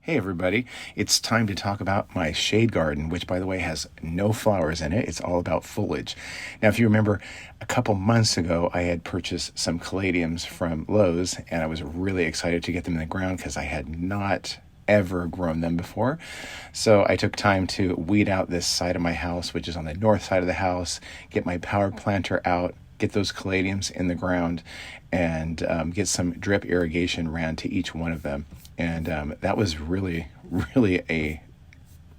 Hey everybody, it's time to talk about my shade garden, which by the way has no flowers in it. It's all about foliage. Now, if you remember, a couple months ago, I had purchased some caladiums from Lowe's, and I was really excited to get them in the ground because I had not ever grown them before. So I took time to weed out this side of my house, which is on the north side of the house, get my power planter out, get those caladiums in the ground, and get some drip irrigation ran to each one of them. And that was really, really a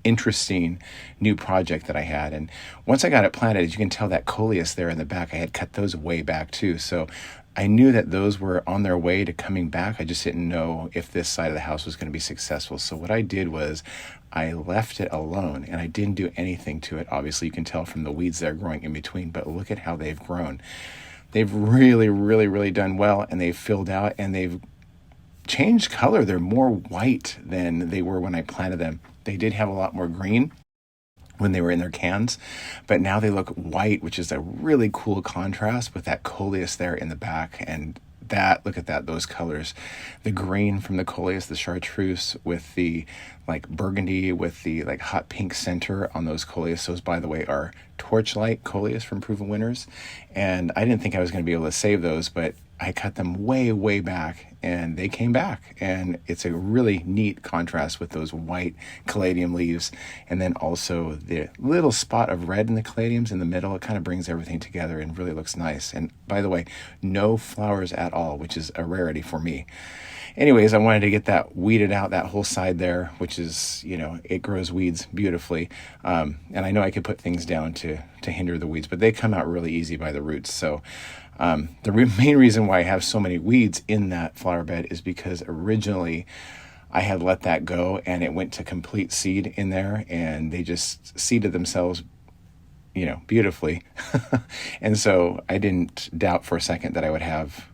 interesting new project that I had. And once I got it planted, as you can tell, that Coleus there in the back, I had cut those way back too. So I knew that those were on their way to coming back. I just didn't know if this side of the house was going to be successful. So what I did was I left it alone and I didn't do anything to it. Obviously, you can tell from the weeds that are growing in between, but look at how they've grown. They've really, really, really done well, and they've filled out and they've changed color. They're more white than they were when I planted them. They did have a lot more green when they were in their cans, but now they look white, which is a really cool contrast with that Coleus there in the back. And that, look at that, those colors, the green from the Coleus, the chartreuse with the like burgundy with the like hot pink center on those Coleus. Those, by the way, are Torchlight Coleus from Proven Winners. And I didn't think I was going to be able to save those, but I cut them way, way back and they came back. And it's a really neat contrast with those white caladium leaves. And then also the little spot of red in the caladiums in the middle. It kind of brings everything together and really looks nice. And by the way, no flowers at all, which is a rarity for me. Anyways, I wanted to get that weeded out, that whole side there, which is, it grows weeds beautifully. And I know I could put things down to hinder the weeds, but they come out really easy by the roots. So the main reason why I have so many weeds in that flower bed is because originally I had let that go and it went to complete seed in there and they just seeded themselves beautifully. And so I didn't doubt for a second that I would have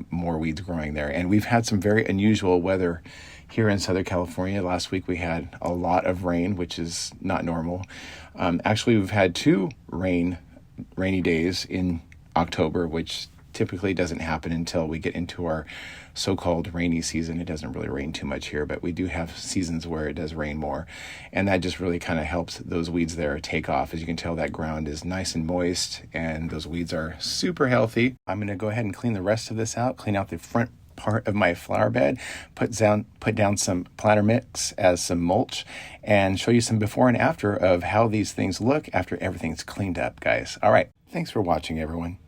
more weeds growing there. And we've had some very unusual weather here in Southern California. Last week we had a lot of rain, which is not normal. Actually, we've had two rainy days in October, which typically doesn't happen until we get into our so-called rainy season. It doesn't really rain too much here, but we do have seasons where it does rain more. And that just really kind of helps those weeds there take off. As you can tell, that ground is nice and moist and those weeds are super healthy. I'm going to go ahead and clean the rest of this out, clean out the front part of my flower bed, put down some planter mix as some mulch, and show you some before and after of how these things look after everything's cleaned up, guys. All right. Thanks for watching, everyone.